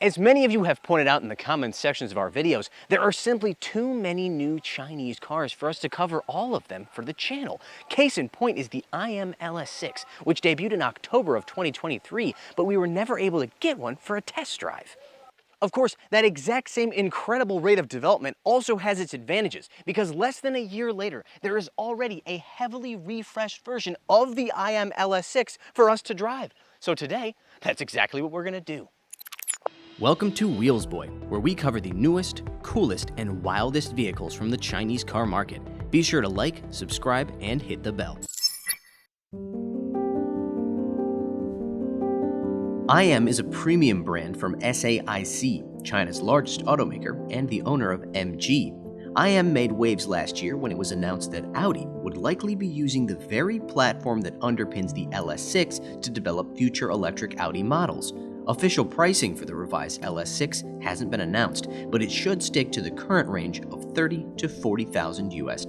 As many of you have pointed out in the comments sections of our videos, there are simply too many new Chinese cars for us to cover all of them for the channel. Case in point is the IM LS6, which debuted in October of 2023, but we were never able to get one for a test drive. Of course, that exact same incredible rate of development also has its advantages, because less than a year later, there is already a heavily refreshed version of the IM LS6 for us to drive. So today, that's exactly what we're gonna do. Welcome to Wheelsboy, where we cover the newest, coolest, and wildest vehicles from the Chinese car market. Be sure to like, subscribe, and hit the bell. IM is a premium brand from SAIC, China's largest automaker and the owner of MG. IM made waves last year when it was announced that Audi would likely be using the very platform that underpins the LS6 to develop future electric Audi models. Official pricing for the revised LS6 hasn't been announced, but it should stick to the current range of $30,000 to $40,000 US.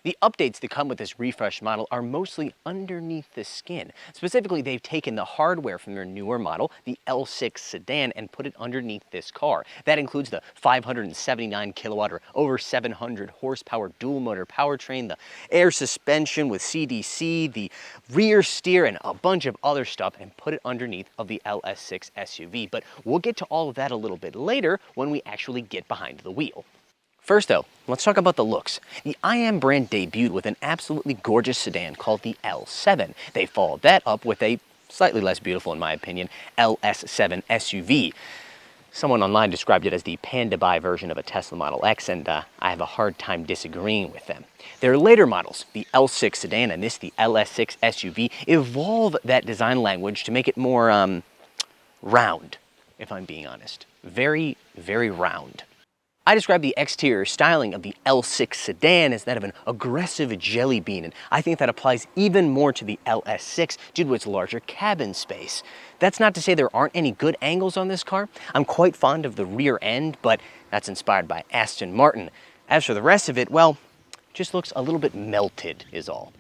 The updates that come with this refreshed model are mostly underneath the skin. Specifically, they've taken the hardware from their newer model, the L6 sedan, and put it underneath this car. That includes the 579 kilowatt or over 700 horsepower dual motor powertrain, the air suspension with CDC, the rear steer, and a bunch of other stuff, and put it underneath of the LS6 SUV. But we'll get to all of that a little bit later when we actually get behind the wheel. First though, let's talk about the looks. The IM brand debuted with an absolutely gorgeous sedan called the L7. They followed that up with a slightly less beautiful, in my opinion, LS7 SUV. Someone online described it as the panda-buy version of a Tesla Model X, and I have a hard time disagreeing with them. Their later models, the L6 sedan and the LS6 SUV, evolve that design language to make it more, round, if I'm being honest. Very, very round. I describe the exterior styling of the L6 sedan as that of an aggressive jelly bean, and I think that applies even more to the LS6 due to its larger cabin space. That's not to say there aren't any good angles on this car. I'm quite fond of the rear end, but that's inspired by Aston Martin. As for the rest of it, well, just looks a little bit melted is all.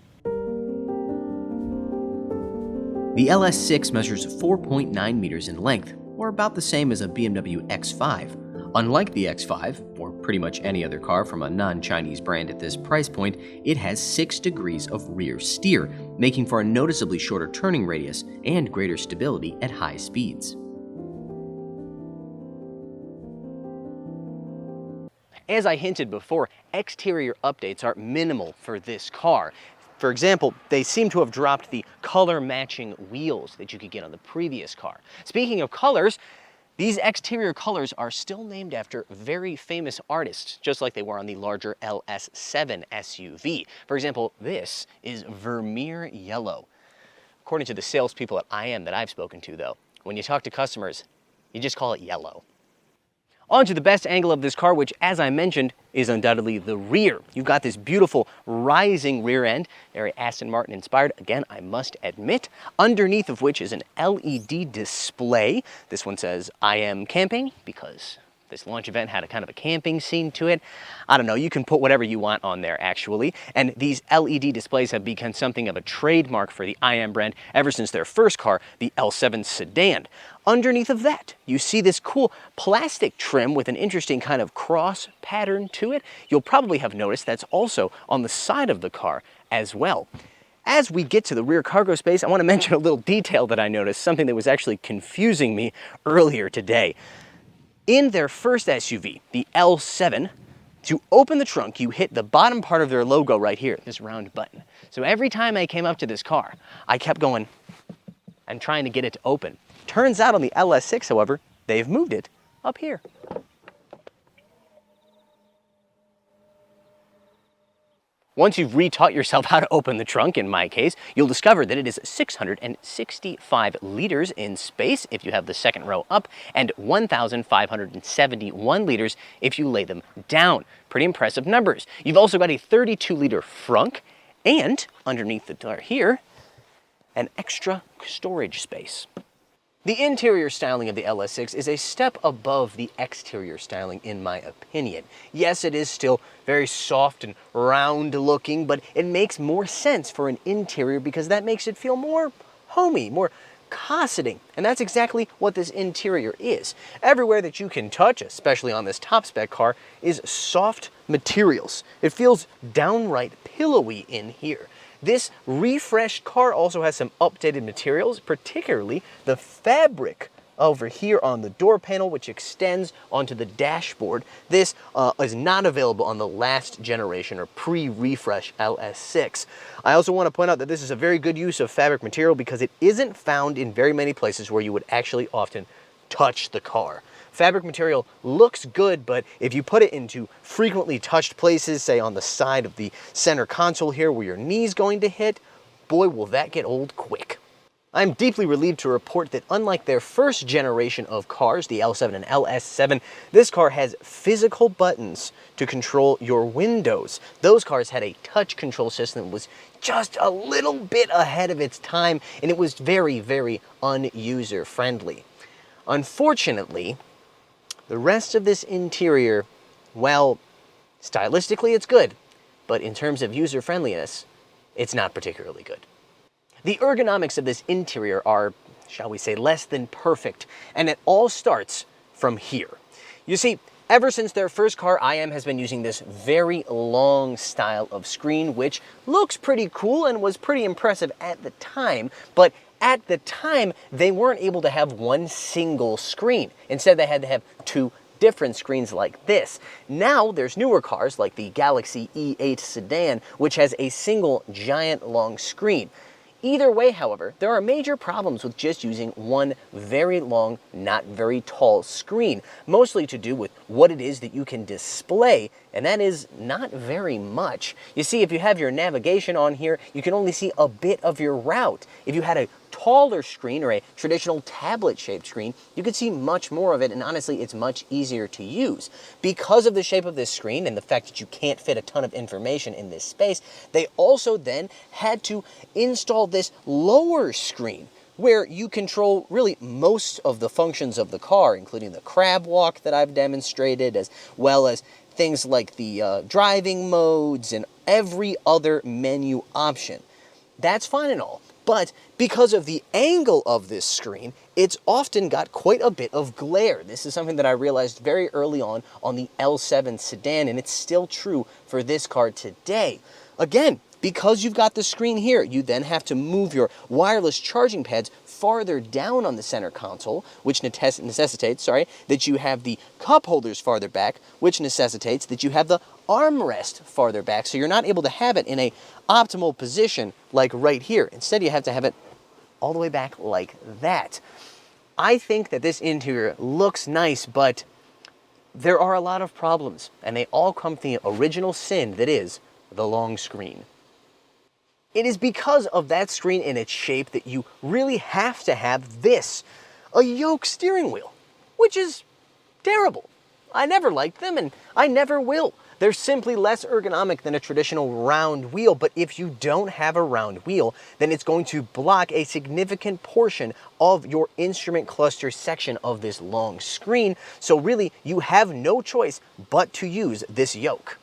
The LS6 measures 4.9 meters in length, or about the same as a BMW X5. Unlike the X5, or pretty much any other car from a non-Chinese brand at this price point, it has 6 degrees of rear steer, making for a noticeably shorter turning radius and greater stability at high speeds. As I hinted before, exterior updates are minimal for this car. For example, they seem to have dropped the color-matching wheels that you could get on the previous car. Speaking of colors, these exterior colors are still named after very famous artists, just like they were on the larger LS7 SUV. For example, this is Vermeer Yellow. According to the salespeople at IM that I've spoken to, though, when you talk to customers, you just call it yellow. On to the best angle of this car, which, as I mentioned, is undoubtedly the rear. You've got this beautiful rising rear end, very Aston Martin inspired, again, I must admit, underneath of which is an LED display. This one says, "I am camping," because this launch event had a kind of a camping scene to it. I don't know, you can put whatever you want on there, actually. And these LED displays have become something of a trademark for the IM brand ever since their first car, the L7 sedan. Underneath of that, you see this cool plastic trim with an interesting kind of cross pattern to it. You'll probably have noticed that's also on the side of the car as well. As we get to the rear cargo space, I want to mention a little detail that I noticed, something that was actually confusing me earlier today. In their first SUV, the L7, to open the trunk, you hit the bottom part of their logo right here, this round button. So every time I came up to this car, I kept going and trying to get it to open. Turns out on the LS6, however, they've moved it up here. Once you've retaught yourself how to open the trunk, in my case, you'll discover that it is 665 liters in space if you have the second row up, and 1,571 liters if you lay them down. Pretty impressive numbers. You've also got a 32-liter frunk, and underneath the door here, an extra storage space. The interior styling of the LS6 is a step above the exterior styling in my opinion. Yes, it is still very soft and round looking, but it makes more sense for an interior because that makes it feel more homey, more cosseting, and that's exactly what this interior is. Everywhere that you can touch, especially on this top spec car, is soft materials. It feels downright pillowy in here. This refreshed car also has some updated materials, particularly the fabric over here on the door panel, which extends onto the dashboard. This is not available on the last generation or pre-refresh LS6. I also want to point out that this is a very good use of fabric material because it isn't found in very many places where you would actually often touch the car. Fabric material looks good, but if you put it into frequently touched places, say on the side of the center console here where your knee's going to hit, boy, will that get old quick. I'm deeply relieved to report that unlike their first generation of cars, the L7 and LS7, this car has physical buttons to control your windows. Those cars had a touch control system that was just a little bit ahead of its time, and it was very, very un-user friendly. Unfortunately, the rest of this interior, well, stylistically it's good, but in terms of user friendliness, it's not particularly good. The ergonomics of this interior are, shall we say, less than perfect, and it all starts from here. You see, ever since their first car, IM has been using this very long style of screen, which looks pretty cool and was pretty impressive at the time, but at the time, they weren't able to have one single screen. Instead, they had to have two different screens like this. Now, there's newer cars like the Galaxy E8 sedan, which has a single giant long screen. Either way, however, there are major problems with just using one very long, not very tall screen, mostly to do with what it is that you can display, and that is not very much. You see, if you have your navigation on here, you can only see a bit of your route. If you had a taller screen or a traditional tablet-shaped screen, you could see much more of it, and honestly, it's much easier to use. Because of the shape of this screen and the fact that you can't fit a ton of information in this space, they also then had to install this lower screen where you control really most of the functions of the car, including the crab walk that I've demonstrated, as well as things like the driving modes and every other menu option. That's fine and all, but because of the angle of this screen, it's often got quite a bit of glare. This is something that I realized very early on the L7 sedan, and it's still true for this car today. Again, because you've got the screen here, you then have to move your wireless charging pads farther down on the center console, which necessitates that you have the cup holders farther back, which necessitates that you have the armrest farther back, so you're not able to have it in a optimal position like right here. Instead, you have to have it all the way back like that. I think that this interior looks nice, but there are a lot of problems, and they all come from the original sin that is the long screen. It is because of that screen and its shape that you really have to have this, a yoke steering wheel, which is terrible. I never liked them, and I never will. They're simply less ergonomic than a traditional round wheel, but if you don't have a round wheel, then it's going to block a significant portion of your instrument cluster section of this long screen, so really you have no choice but to use this yoke.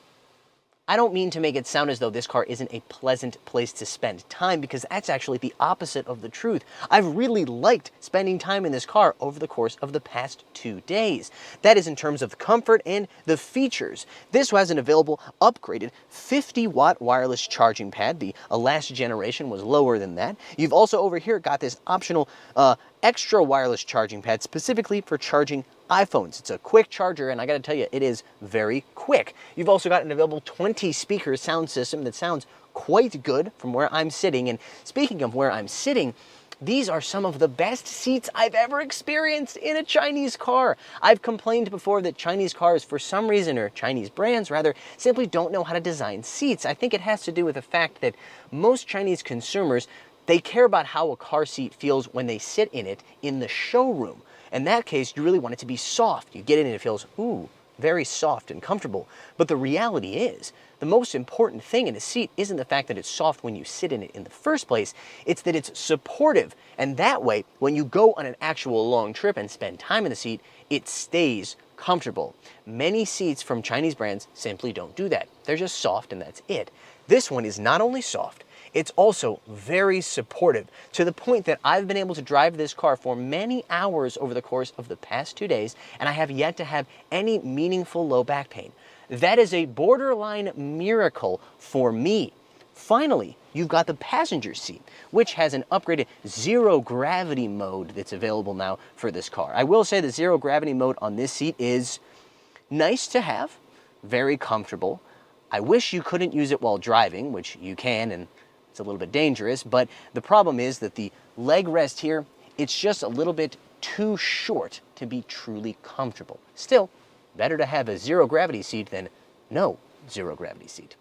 I don't mean to make it sound as though this car isn't a pleasant place to spend time, because that's actually the opposite of the truth. I've really liked spending time in this car over the course of the past 2 days. That is in terms of the comfort and the features. This has an available upgraded 50-watt wireless charging pad. The last generation was lower than that. You've also over here got this optional extra wireless charging pad specifically for charging iPhones. It's a quick charger, and I gotta tell you, it is very quick. You've also got an available 20-speaker sound system that sounds quite good from where I'm sitting. And speaking of where I'm sitting, these are some of the best seats I've ever experienced in a Chinese car. I've complained before that Chinese cars, for some reason, or Chinese brands rather, simply don't know how to design seats. I think it has to do with the fact that most Chinese consumers, they care about how a car seat feels when they sit in it in the showroom. In that case, you really want it to be soft. You get in and it feels, ooh, very soft and comfortable. But the reality is, the most important thing in a seat isn't the fact that it's soft when you sit in it in the first place, it's that it's supportive. And that way, when you go on an actual long trip and spend time in the seat, it stays comfortable. Many seats from Chinese brands simply don't do that. They're just soft and that's it. This one is not only soft, It's also very supportive, to the point that I've been able to drive this car for many hours over the course of the past 2 days, and I have yet to have any meaningful low back pain. That is a borderline miracle for me. Finally, you've got the passenger seat, which has an upgraded zero gravity mode that's available now for this car. I will say the zero gravity mode on this seat is nice to have, very comfortable. I wish you couldn't use it while driving, which you can, and it's a little bit dangerous, but the problem is that the leg rest here, it's just a little bit too short to be truly comfortable. Still, better to have a zero gravity seat than no zero gravity seat.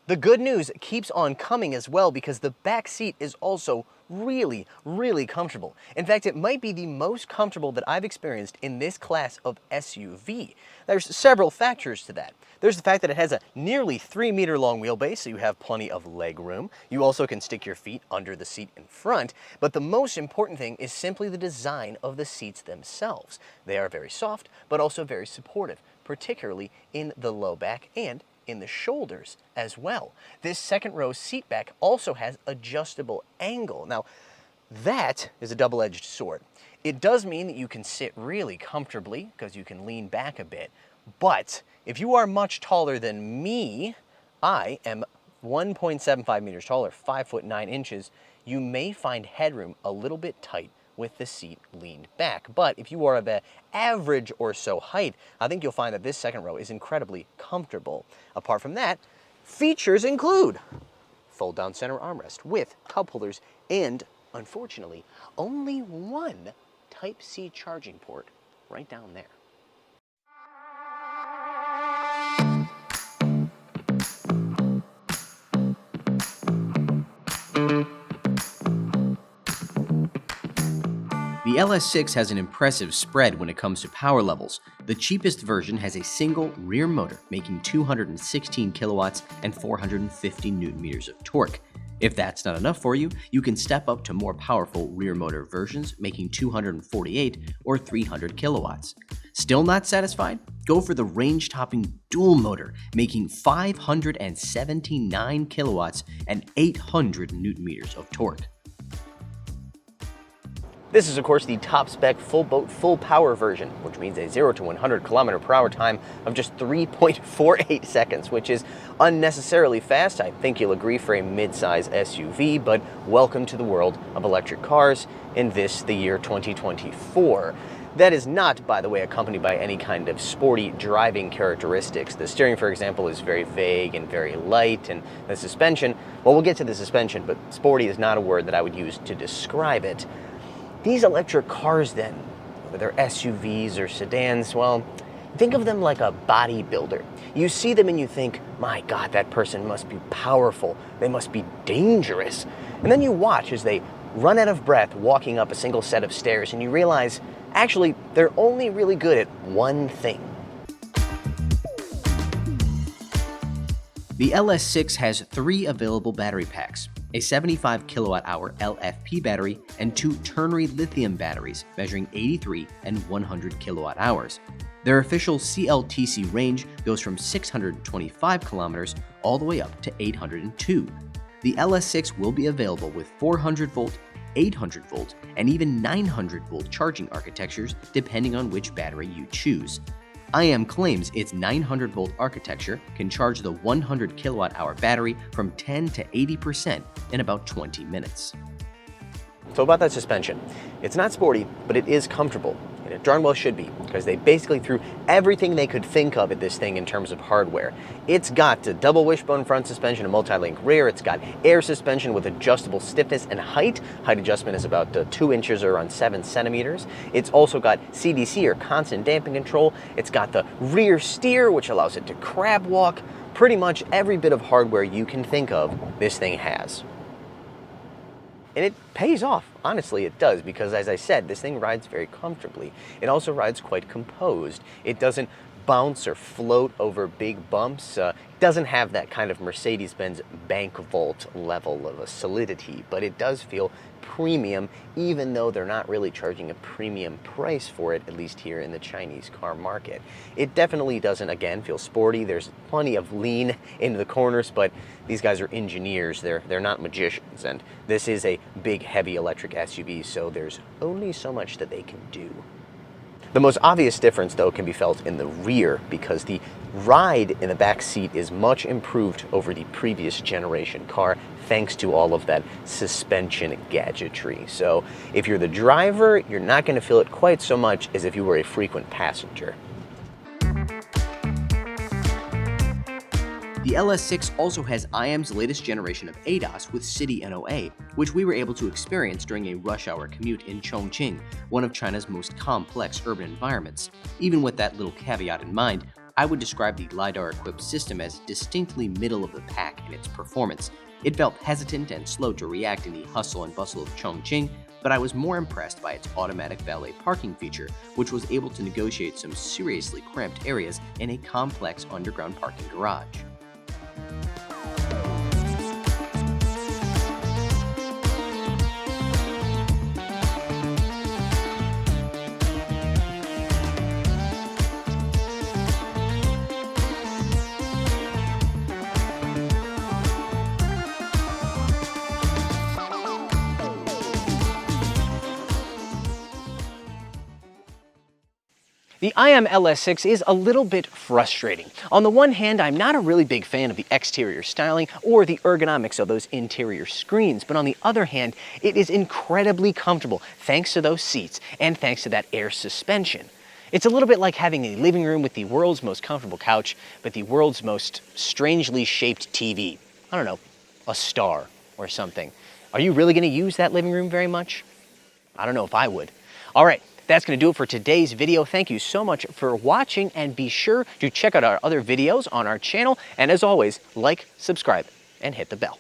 The good news keeps on coming as well, because the back seat is also really, really comfortable. In fact, it might be the most comfortable that I've experienced in this class of SUV. There's several factors to that. There's the fact that it has a nearly 3-meter long wheelbase, so you have plenty of leg room. You also can stick your feet under the seat in front, but the most important thing is simply the design of the seats themselves. They are very soft, but also very supportive, particularly in the low back and in the shoulders as well. This second row seat back also has adjustable angle. Now, that is a double-edged sword. It does mean that you can sit really comfortably because you can lean back a bit, but if you are much taller than me, I am 1.75 meters taller, 5 foot 9 inches, you may find headroom a little bit tight with the seat leaned back. But if you are of an average or so height, I think you'll find that this second row is incredibly comfortable. Apart from that, features include fold-down center armrest with cup holders and, unfortunately, only one Type-C charging port right down there. The LS6 has an impressive spread when it comes to power levels. The cheapest version has a single rear motor, making 216 kilowatts and 450 newton meters of torque. If that's not enough for you, you can step up to more powerful rear motor versions, making 248 or 300 kilowatts. Still not satisfied? Go for the range-topping dual motor, making 579 kilowatts and 800 newton meters of torque. This is, of course, the top-spec full-boat, full-power version, which means a 0 to 100 km/h time of just 3.48 seconds, which is unnecessarily fast. I think you'll agree for a mid-size SUV, but welcome to the world of electric cars in the year 2024. That is not, by the way, accompanied by any kind of sporty driving characteristics. The steering, for example, is very vague and very light, and the suspension, well, we'll get to the suspension, but sporty is not a word that I would use to describe it. These electric cars then, whether they're SUVs or sedans, well, think of them like a bodybuilder. You see them and you think, my God, that person must be powerful. They must be dangerous. And then you watch as they run out of breath walking up a single set of stairs, and you realize, actually, they're only really good at one thing. The LS6 has 3 available battery packs, a 75 kilowatt-hour LFP battery and 2 ternary lithium batteries measuring 83 and 100 kilowatt-hours. Their official CLTC range goes from 625 kilometers all the way up to 802. The LS6 will be available with 400-volt, 800-volt, and even 900-volt charging architectures depending on which battery you choose. IM claims its 900-volt architecture can charge the 100 kilowatt-hour battery from 10 to 80% in about 20 minutes. So about that suspension, it's not sporty, but it is comfortable, and it darn well should be, because they basically threw everything they could think of at this thing in terms of hardware. It's got a double wishbone front suspension, a multi-link rear, it's got air suspension with adjustable stiffness and height. Height adjustment is about 2 inches or around 7 centimeters. It's also got CDC or constant damping control. It's got the rear steer, which allows it to crab walk. Pretty much every bit of hardware you can think of, this thing has. And it pays off, honestly it does, because as I said, this thing rides very comfortably. It also rides quite composed. It doesn't bounce or float over big bumps. Doesn't have that kind of Mercedes-Benz bank vault level of a solidity, but it does feel premium, even though they're not really charging a premium price for it, at least here in the Chinese car market. It definitely doesn't, again, feel sporty. There's plenty of lean into the corners, but these guys are engineers. They're not magicians, and this is a big, heavy electric SUV, so there's only so much that they can do. The most obvious difference, though, can be felt in the rear, because the ride in the back seat is much improved over the previous generation car, thanks to all of that suspension gadgetry. So if you're the driver, you're not going to feel it quite so much as if you were a frequent passenger. The LS6 also has IM's latest generation of ADAS with City NOA, which we were able to experience during a rush hour commute in Chongqing, one of China's most complex urban environments. Even with that little caveat in mind, I would describe the LiDAR-equipped system as distinctly middle of the pack in its performance. It felt hesitant and slow to react in the hustle and bustle of Chongqing, but I was more impressed by its automatic valet parking feature, which was able to negotiate some seriously cramped areas in a complex underground parking garage. The IM LS6 is a little bit frustrating. On the one hand, I'm not a really big fan of the exterior styling or the ergonomics of those interior screens, but on the other hand, it is incredibly comfortable thanks to those seats and thanks to that air suspension. It's a little bit like having a living room with the world's most comfortable couch, but the world's most strangely shaped TV. I don't know, a star or something. Are you really going to use that living room very much? I don't know if I would. All right. That's going to do it for today's video. Thank you so much for watching, and be sure to check out our other videos on our channel. And as always, like, subscribe, and hit the bell.